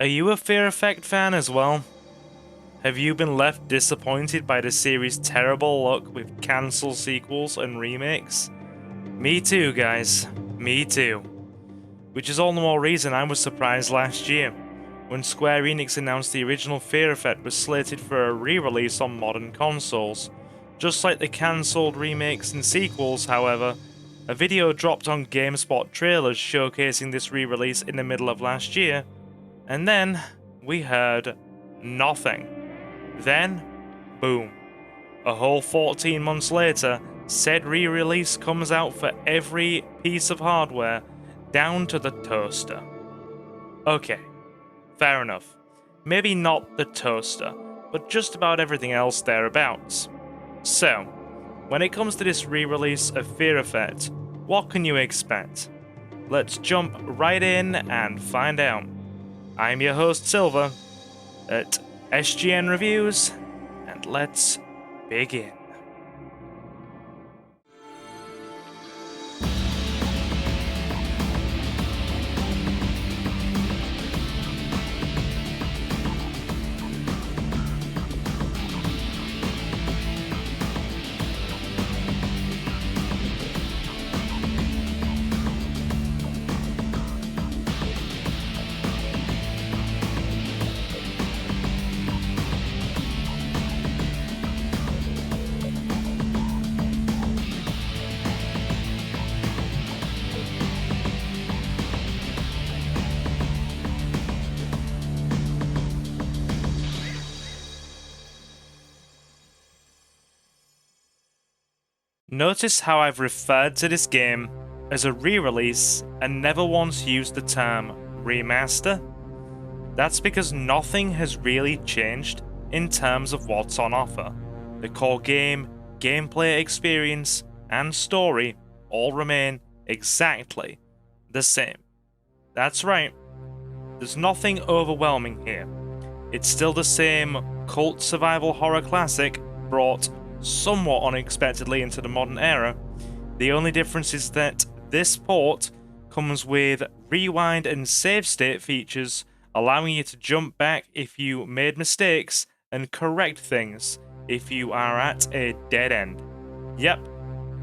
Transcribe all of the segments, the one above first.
Are you a Fear Effect fan as well? Have you been left disappointed by the series' terrible luck with cancelled sequels and remakes? Me too, guys. Me too. Which is all the more reason I was surprised last year, when Square Enix announced the original Fear Effect was slated for a re-release on modern consoles. Just like the cancelled remakes and sequels, however, a video dropped on GameSpot trailers showcasing this re-release in the middle of last year, and then we heard nothing. Then, boom. A whole 14 months later, said re-release comes out for every piece of hardware, down to the toaster. Okay, fair enough. Maybe not the toaster, but just about everything else thereabouts. So, when it comes to this re-release of Fear Effect, what can you expect? Let's jump right in and find out. I'm your host Silver at S.G.N Reviews, and let's begin. Notice how I've referred to this game as a re-release and never once used the term remaster. That's because nothing has really changed in terms of what's on offer. The core game, gameplay experience, and story all remain exactly the same. That's right, there's nothing overwhelming here. It's still the same cult survival horror classic brought somewhat unexpectedly into the modern era. The only difference is that this port comes with rewind and save state features, allowing you to jump back if you made mistakes and correct things if you are at a dead end. Yep,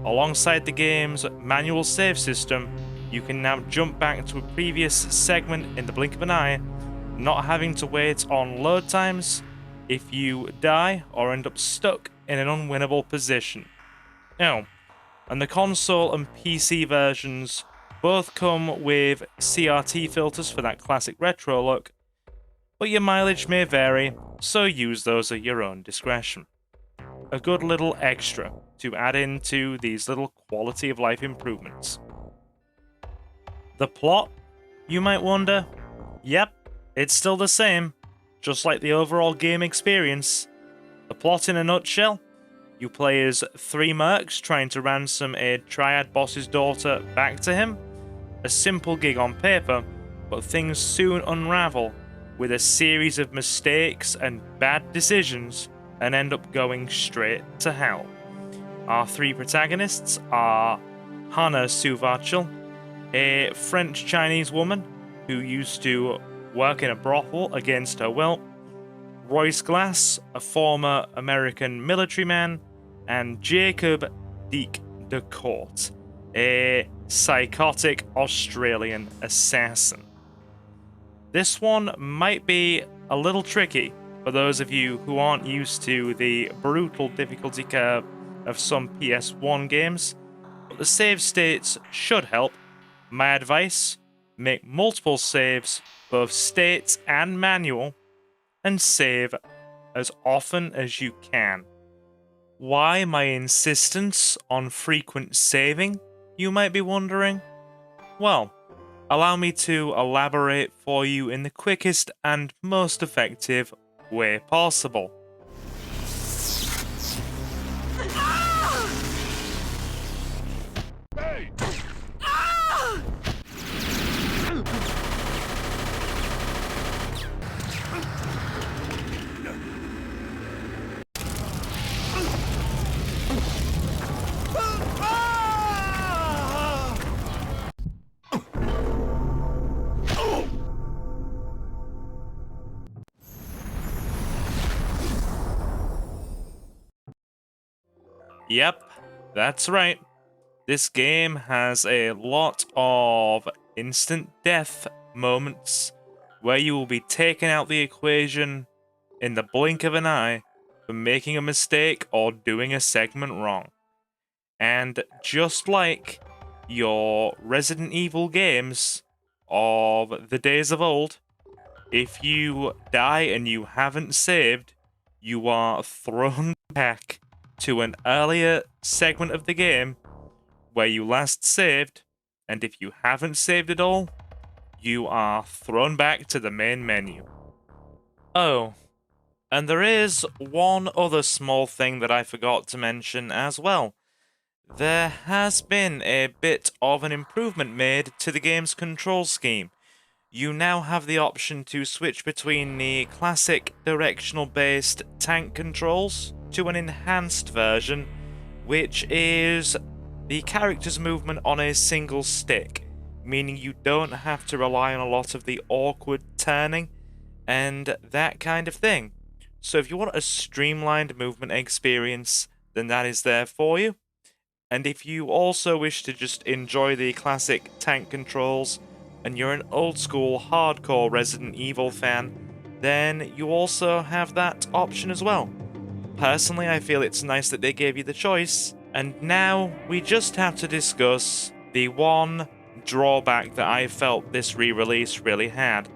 alongside the game's manual save system, you can now jump back to a previous segment in the blink of an eye, not having to wait on load times if you die or end up stuck in an unwinnable position. Now, and the console and PC versions both come with CRT filters for that classic retro look, but your mileage may vary, so use those at your own discretion. A good little extra to add into these little quality of life improvements. The plot, you might wonder? Yep, it's still the same, just like the overall game experience. The plot in a nutshell: you play as three mercs trying to ransom a Triad boss's daughter back to him. A simple gig on paper, but things soon unravel with a series of mistakes and bad decisions and end up going straight to hell. Our three protagonists are Hana Tsu-Vachel, a French-Chinese woman who used to work in a brothel against her will, Royce Glas, a former American military man, and Jacob Deke DeCourt, a psychotic Australian assassin. This one might be a little tricky for those of you who aren't used to the brutal difficulty curve of some PS1 games, but the save states should help. My advice: make multiple saves, both states and manual, and save as often as you can. Why my insistence on frequent saving, you might be wondering? Well, allow me to elaborate for you in the quickest and most effective way possible. Yep, that's right. This game has a lot of instant death moments where you will be taken out the equation in the blink of an eye for making a mistake or doing a segment wrong. And just like your Resident Evil games of the days of old, if you die and you haven't saved, you are thrown back to an earlier segment of the game where you last saved, and if you haven't saved at all, you are thrown back to the main menu. Oh, and there is one other small thing that I forgot to mention as well. There has been a bit of an improvement made to the game's control scheme. You now have the option to switch between the classic directional-based tank controls to an enhanced version, which is the character's movement on a single stick, meaning you don't have to rely on a lot of the awkward turning and that kind of thing. So if you want a streamlined movement experience, then that is there for you. And if you also wish to just enjoy the classic tank controls, and you're an old school hardcore Resident Evil fan, then you also have that option as well. Personally, I feel it's nice that they gave you the choice, and now we just have to discuss the one drawback that I felt this re-release really had.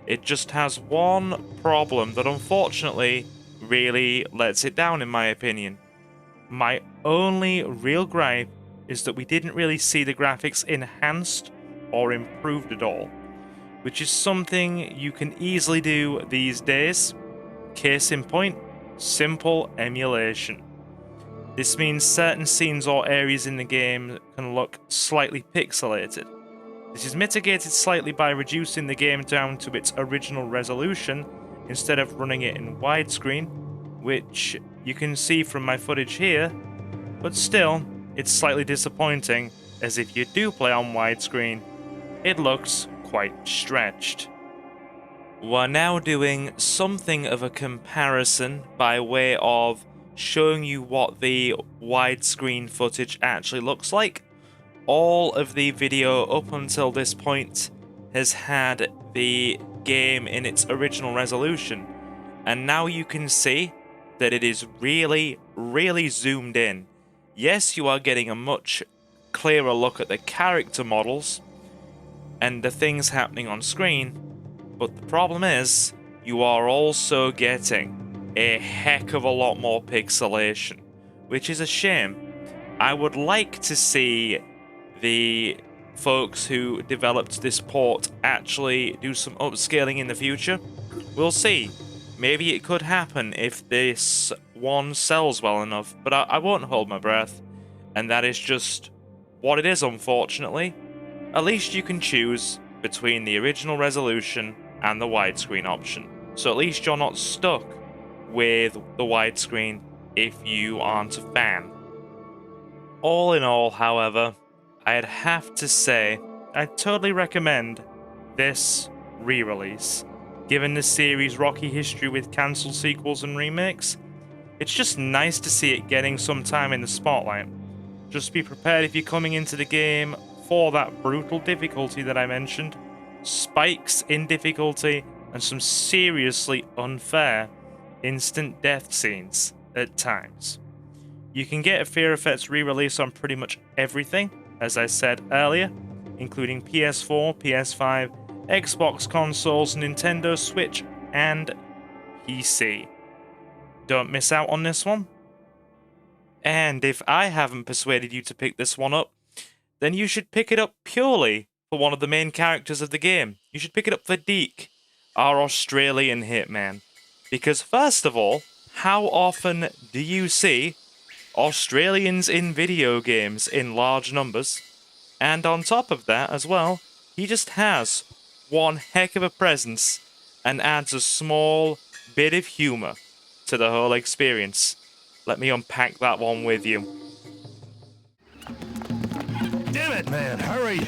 It just has one problem that unfortunately really lets it down in my opinion. My only real gripe is that we didn't really see the graphics enhanced or improved at all, which is something you can easily do these days. Case in point, simple emulation. This means certain scenes or areas in the game can look slightly pixelated. This is mitigated slightly by reducing the game down to its original resolution instead of running it in widescreen, which you can see from my footage here, but still, it's slightly disappointing, as if you do play on widescreen, it looks quite stretched. We're now doing something of a comparison by way of showing you what the widescreen footage actually looks like. All of the video up until this point has had the game in its original resolution, and now you can see that it is really, really zoomed in. Yes, you are getting a much clearer look at the character models and the things happening on screen, but the problem is, you are also getting a heck of a lot more pixelation, which is a shame. I would like to see the folks who developed this port actually do some upscaling in the future. We'll see. Maybe it could happen if this one sells well enough, but I won't hold my breath. And that is just what it is, unfortunately. At least you can choose between the original resolution and the widescreen option. So at least you're not stuck with the widescreen if you aren't a fan. All in all, however, I'd have to say I'd totally recommend this re-release. Given the series' rocky history with cancelled sequels and remakes, it's just nice to see it getting some time in the spotlight. Just be prepared if you're coming into the game for that brutal difficulty that I mentioned, spikes in difficulty, and some seriously unfair instant death scenes at times. You can get a Fear Effects re-release on pretty much everything, as I said earlier, including PS4, PS5, Xbox consoles, Nintendo Switch, and PC. Don't miss out on this one. And if I haven't persuaded you to pick this one up, then you should pick it up purely for one of the main characters of the game. You should pick it up for Deke, our Australian hitman. Because first of all, how often do you see Australians in video games in large numbers? And on top of that as well, he just has one heck of a presence and adds a small bit of humor to the whole experience. Let me unpack that one with you. Damn it, man, hurry!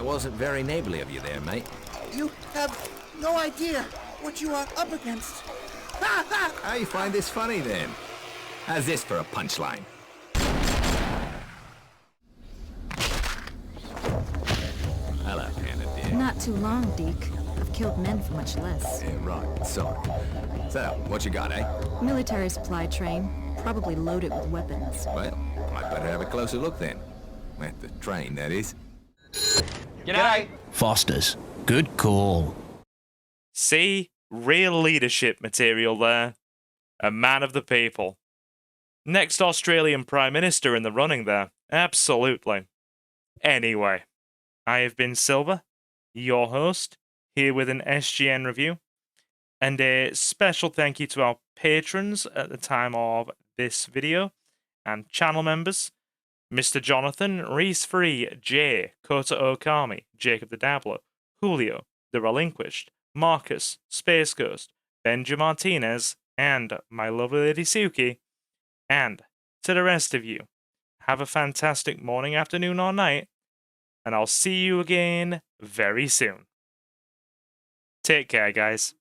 That wasn't very neighborly of you there, mate. You have no idea what you are up against. How you find this funny, then? How's this for a punchline? Hello, Hana, dear. Not too long, Deke. I've killed men for much less. Yeah, right. Sorry. So, what you got, eh? Military supply train, probably loaded with weapons. Well, might better have a closer look then. At the train, that is. G'day. Foster's. Good call. See? Real leadership material there. A man of the people. Next Australian Prime Minister in the running there. Absolutely. Anyway, I have been Silver, your host, here with an S.G.N review. And a special thank you to our patrons at the time of this video, and channel members, Mr. Jonathan, Reese Free, Jay, Kota Okami, Jacob the Dabbler, Julio, The Relinquished, Marcus, Space Ghost, Benja Martinez, and my lovely lady Suki. And to the rest of you, have a fantastic morning, afternoon, or night, and I'll see you again very soon. Take care, guys.